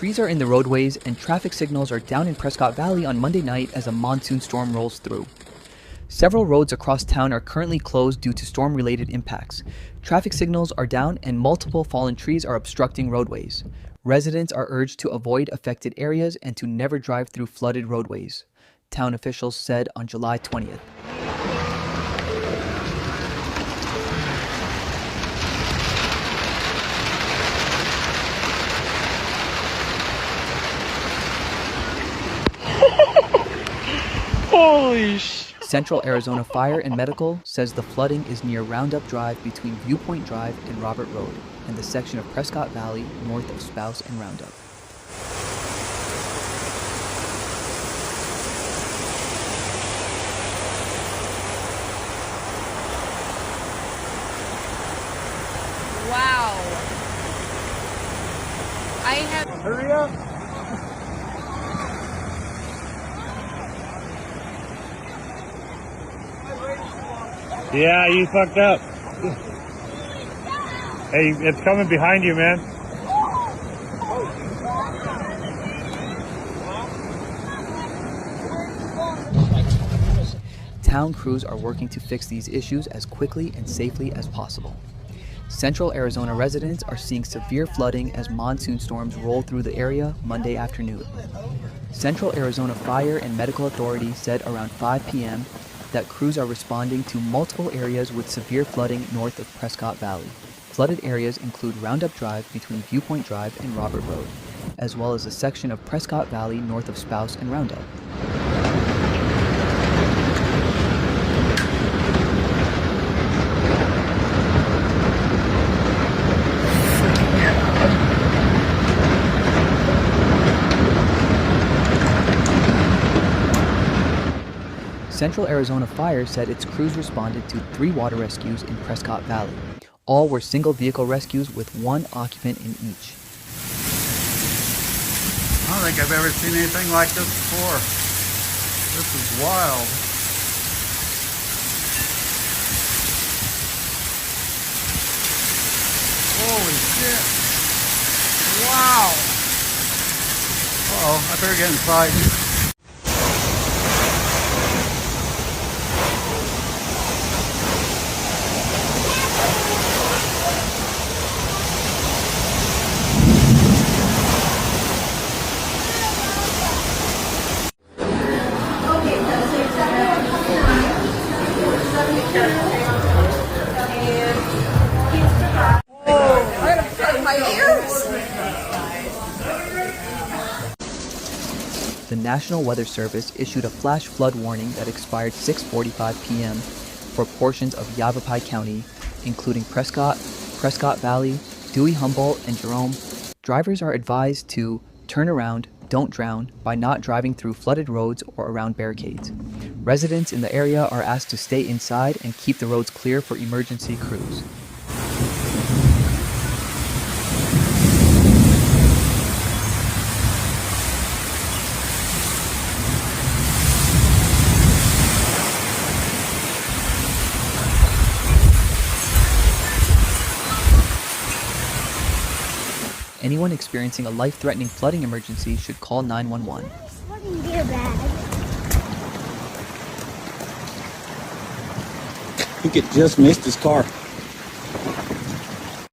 Trees are in the roadways and traffic signals are down in Prescott Valley on Monday night as a monsoon storm rolls through. Several roads across town are currently closed due to storm-related impacts. Traffic signals are down and multiple fallen trees are obstructing roadways. Residents are urged to avoid affected areas and to never drive through flooded roadways, town officials said on July 20th. Holy sh! Central Arizona Fire and Medical says the flooding is near Roundup Drive between Viewpoint Drive and Robert Road, and the section of Prescott Valley north of Spouse and Roundup. Wow. Hurry up! Yeah, you fucked up. Hey, it's coming behind you, man. Town crews are working to fix these issues as quickly and safely as possible. Central Arizona residents are seeing severe flooding as monsoon storms roll through the area Monday afternoon. Central Arizona Fire and Medical Authority said around 5 p.m. that crews are responding to multiple areas with severe flooding north of Prescott Valley. Flooded areas include Roundup Drive between Viewpoint Drive and Robert Road, as well as a section of Prescott Valley north of Spouse and Roundup. Central Arizona Fire said its crews responded to 3 water rescues in Prescott Valley. All were single vehicle rescues with 1 occupant in each. I don't think I've ever seen anything like this before. This is wild. Holy shit. Wow. Uh-oh, I better get inside. The National Weather Service issued a flash flood warning that expired 6:45 p.m. for portions of Yavapai County, including Prescott, Prescott Valley, Dewey-Humboldt, and Jerome. Drivers are advised to turn around, don't drown, by not driving through flooded roads or around barricades. Residents in the area are asked to stay inside and keep the roads clear for emergency crews. Anyone experiencing a life-threatening flooding emergency should call 911. Flooding gear bag. I think it just missed his car.